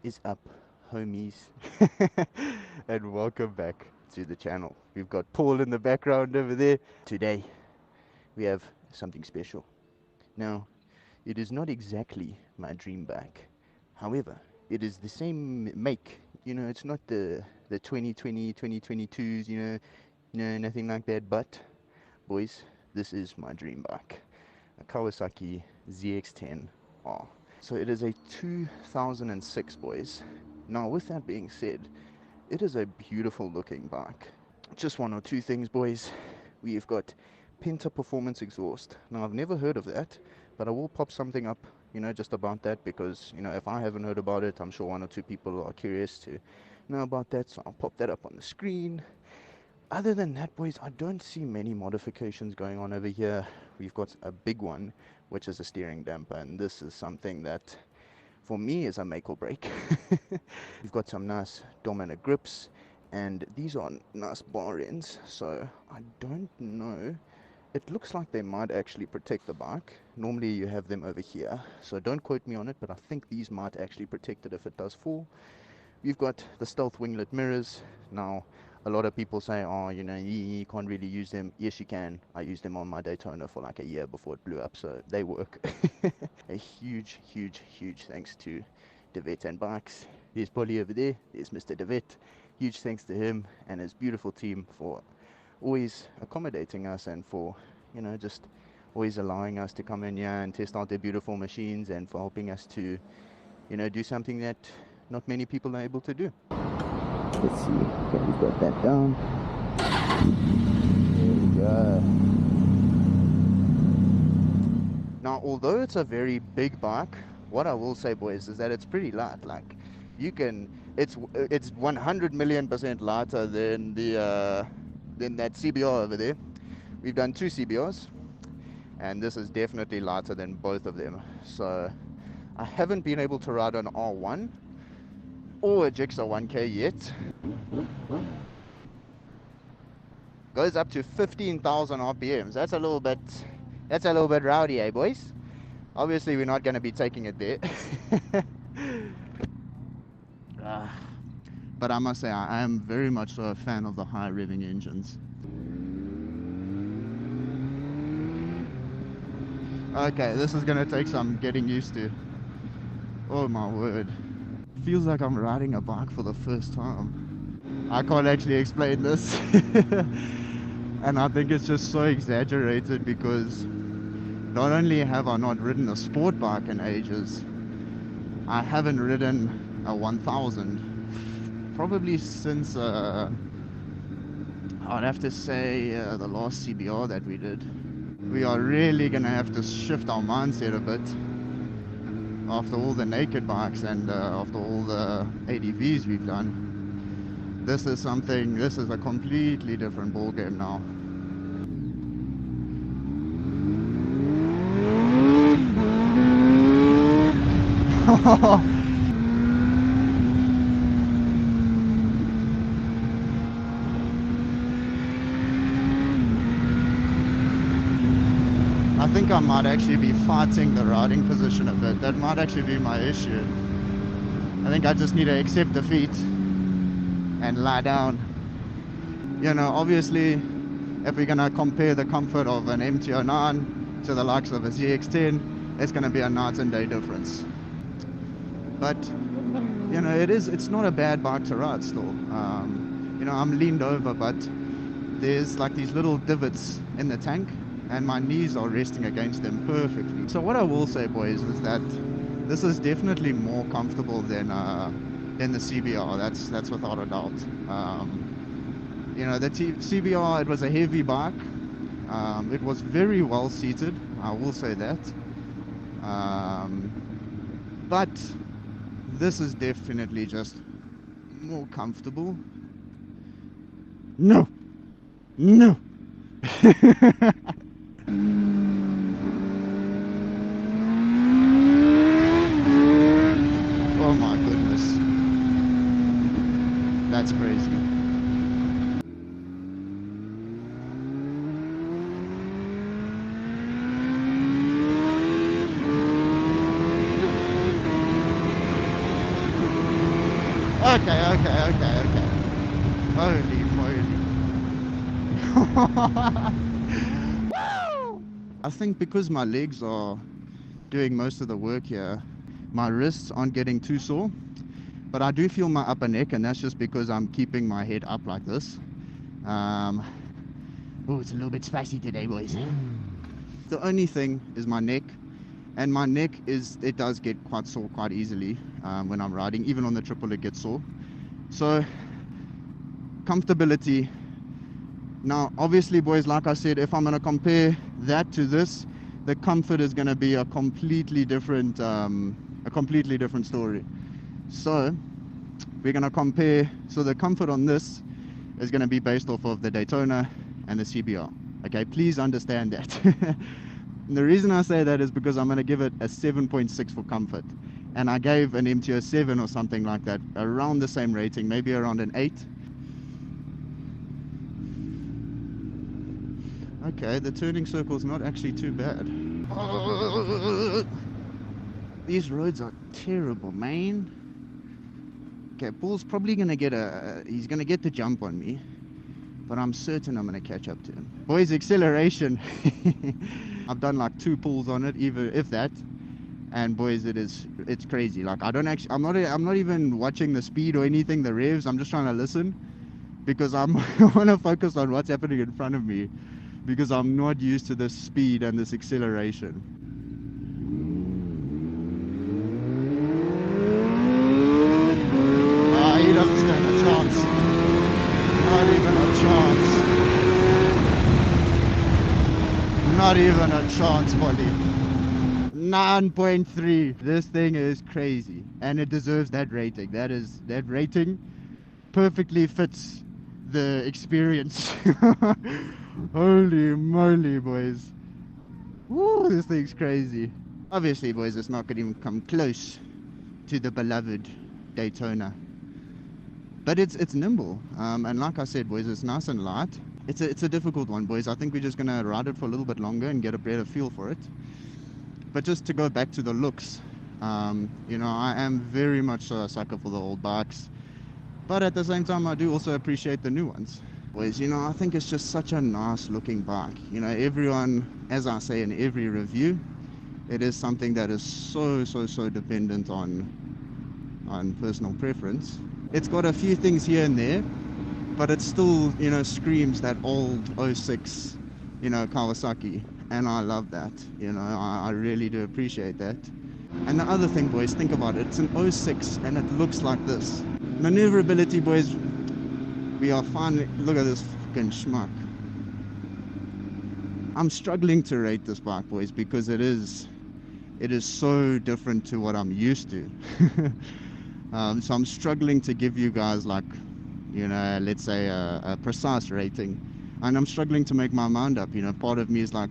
is up, homies? And welcome back to the channel. We've got Paul in the background over there. Today we have something special. Now, it is not exactly my dream bike. However, it is the same make. It's not the 2020, 2022s, nothing like that. But, boys, this is my dream bike. A Kawasaki ZX-10R. So it is a 2006, boys. Now, with that being said, it is a beautiful looking bike. Just one or two things, boys. We've got Penta Performance exhaust. Now, I've never heard of that, but I will pop something up, just about that, because, if I haven't heard about it, I'm sure one or two people are curious to know about that, so I'll pop that up on the screen. Other than that, boys, I don't see many modifications going on over here. We've got a big one, which is a steering damper, and this is something that, for me, is a make or break. We've got some nice dominant grips, and these are nice bar ends, so I don't know. It looks like they might actually protect the bike. Normally you have them over here, so don't quote me on it, but I think these might actually protect it if it does fall. We've got the stealth winglet mirrors. Now, a lot of people say, oh, you can't really use them. Yes, you can. I used them on my Daytona for like a year before it blew up, so they work. A huge, huge, huge thanks to DeVette and Bikes. There's Polly over there. There's Mr. DeVette. Huge thanks to him and his beautiful team for always accommodating us and for, just always allowing us to come in here and test out their beautiful machines, and for helping us to, do something that not many people are able to do. Let's see. Okay, we've got that down. There we go. Now, although it's a very big bike, what I will say, boys, is that it's pretty light. Like, it's 100 million% lighter than than that CBR over there. We've done two CBRs, and this is definitely lighter than both of them. So, I haven't been able to ride an R1 or a Gixxer 1K yet. Goes up to 15,000 RPMs. That's a little bit rowdy, eh, boys? Obviously, we're not going to be taking it there. But I must say, I am very much so a fan of the high revving engines. Okay, this is going to take some getting used to. Oh my word. Feels like I'm riding a bike for the first time. I can't actually explain this. And I think it's just so exaggerated because not only have I not ridden a sport bike in ages, I haven't ridden a 1000 probably since I'd have to say the last CBR that we did. We are really gonna have to shift our mindset a bit after all the naked bikes and after all the ADVs we've done. This is a completely different ball game now. I think I might actually be fighting the riding position a bit. That might actually be my issue. I think I just need to accept defeat and lie down. Obviously, if we're going to compare the comfort of an MT-09 to the likes of a ZX-10, it's going to be a night and day difference. But, it's not a bad bike to ride still. I'm leaned over, but there's like these little divots in the tank, and my knees are resting against them perfectly. So what I will say, boys, is that this is definitely more comfortable than the CBR. That's without a doubt. The CBR, it was a heavy bike. It was very well seated, I will say that. But this is definitely just more comfortable. No! Oh my goodness. That's crazy. Okay. Holy moly. I think because my legs are doing most of the work here, my wrists aren't getting too sore, but I do feel my upper neck, and that's just because I'm keeping my head up like this. Oh, it's a little bit spicy today, boys. The only thing is my neck, and my neck it does get quite sore quite easily when I'm riding. Even on the triple it gets sore. So comfortability. Now obviously, boys, like I said, if I'm going to compare that to this, the comfort is going to be a completely different story. So we're going to compare. So the comfort on this is going to be based off of the Daytona and the CBR. Okay, please understand that. The reason I say that is because I'm going to give it a 7.6 for comfort, and I gave an MT-07 or something like that around the same rating, maybe around an 8. Okay, the turning circle's not actually too bad. These roads are terrible, man. Okay, Paul's probably gonna get he's gonna get the jump on me, but I'm certain I'm gonna catch up to him. Boys, acceleration. I've done like 2 pulls on it, even if that, and boys, it's crazy. Like I'm not even watching the speed or anything, the revs. I'm just trying to listen, because I want to focus on what's happening in front of me, because I'm not used to this speed and this acceleration. He doesn't stand a chance. Not even a chance. Not even a chance, buddy. 9.3. This thing is crazy, and it deserves that rating. That rating perfectly fits the experience. Holy moly, boys. Woo, this thing's crazy. Obviously, boys, it's not going to even come close to the beloved Daytona, but it's nimble, and like I said, boys, it's nice and light. It's a difficult one, boys. I think we're just going to ride it for a little bit longer and get a better feel for it. But just to go back to the looks, you know, I am very much so a sucker for the old bikes, but at the same time, I do also appreciate the new ones. Boys, you know, I think it's just such a nice looking bike. You know, everyone, as I say in every review, it is something that is so dependent on personal preference. It's got a few things here and there, but it still, you know, screams that old 06, you know, Kawasaki, and I love that. You know, I really do appreciate that. And the other thing, boys, think about it. It's an 06 and it looks like this. Maneuverability, boys, we are finally, look at this fucking schmuck. I'm struggling to rate this bike, boys, because it is so different to what I'm used to. So I'm struggling to give you guys, like, you know, let's say a precise rating, and I'm struggling to make my mind up. You know, part of me is like,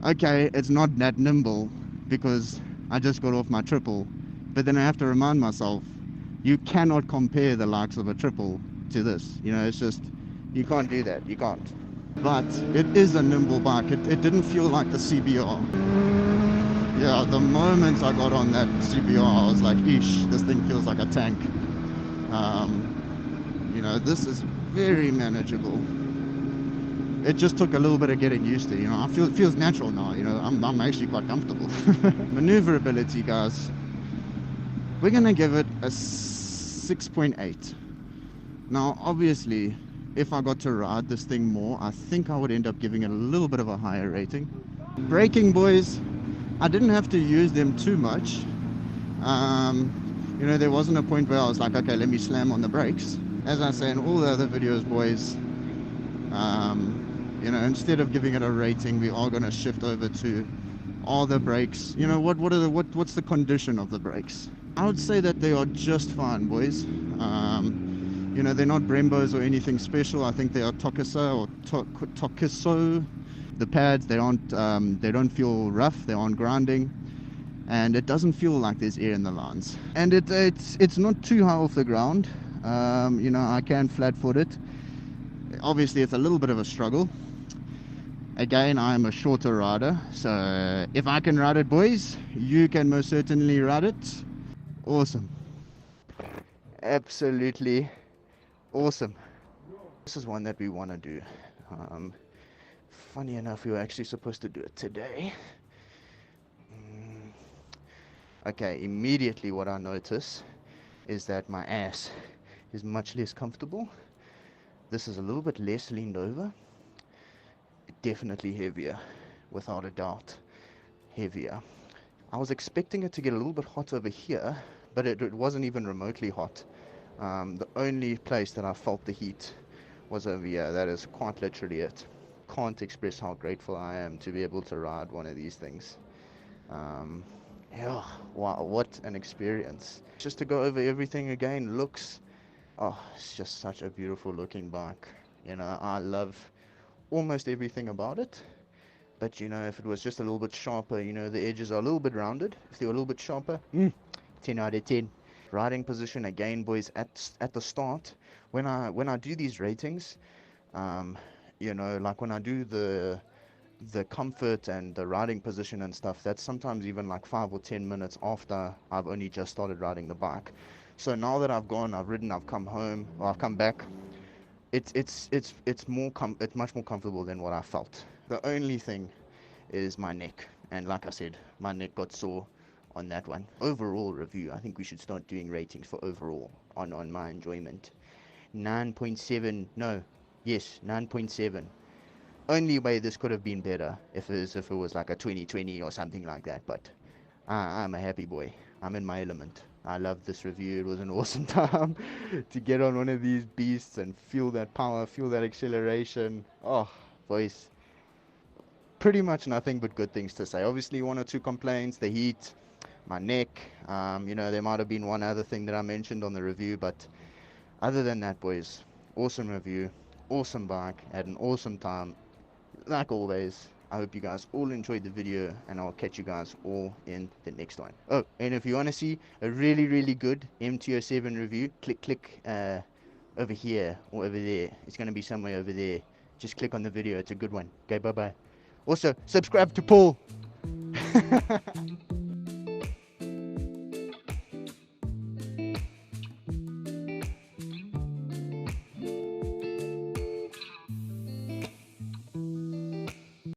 okay, it's not that nimble because I just got off my triple, but then I have to remind myself, you cannot compare the likes of a triple to this. You know, it's just, you can't do that. You can't. But it is a nimble bike. It didn't feel like the CBR. Yeah, the moment I got on that CBR, I was like, eesh, this thing feels like a tank. You know, this is very manageable. It just took a little bit of getting used to. You know, it feels natural now. You know, I'm actually quite comfortable. Maneuverability, guys, we're gonna give it a 6.8. Now, obviously, if I got to ride this thing more, I think I would end up giving it a little bit of a higher rating. Braking, boys, I didn't have to use them too much. You know, there wasn't a point where I was like, okay, let me slam on the brakes. As I say in all the other videos, boys, you know, instead of giving it a rating, we are going to shift over to, are the brakes, you know, what's the condition of the brakes? I would say that they are just fine, boys. You know, they're not Brembos or anything special. I think they are Tokuso or Tokuso. The pads, they don't feel rough, they aren't grinding, and it doesn't feel like there's air in the lines. And it's not too high off the ground. You know, I can flat foot it. Obviously, it's a little bit of a struggle. Again, I'm a shorter rider, so if I can ride it, boys, you can most certainly ride it. Awesome. Absolutely awesome. This is one that we want to do. Um, Funny enough, we were actually supposed to do it today. Okay, immediately what I notice is that my ass is much less comfortable. This is a little bit less leaned over. Definitely heavier, without a doubt. Heavier. I was expecting it to get a little bit hot over here, but it wasn't even remotely hot. The only place that I felt the heat was over here. That is quite literally it. Can't express how grateful I am to be able to ride one of these things. Yeah, wow, what an experience. Just to go over everything again, looks, oh, it's just such a beautiful looking bike. You know, I love almost everything about it. But you know, if it was just a little bit sharper, you know, the edges are a little bit rounded. If they were a little bit sharper, 10 out of 10. Riding position again, boys, at the start, when I do these ratings, you know, like when I do the comfort and the riding position and stuff, that's sometimes even like 5 or 10 minutes after I've only just started riding the bike. So now that I've gone, I've ridden, I've come home, or I've come back, it's much more comfortable than what I felt. The only thing is my neck, and like I said, my neck got sore on that one. Overall review, I think we should start doing ratings for overall on my enjoyment. 9.7, no, yes, 9.7. Only way this could have been better if it was like a 2020 or something like that, but I'm a happy boy. I'm in my element. I loved this review. It was an awesome time to get on one of these beasts and feel that power, feel that acceleration. Oh, boys, pretty much nothing but good things to say. Obviously, one or two complaints, the heat, my neck. You know, there might have been one other thing that I mentioned on the review, but other than that, boys, awesome review, awesome bike, had an awesome time. Like always, I hope you guys all enjoyed the video, and I'll catch you guys all in the next one. Oh, and if you want to see a really, really good MT-07 review, click over here or over there. It's going to be somewhere over there. Just click on the video. It's a good one. Okay, bye-bye. Also, subscribe to Paul.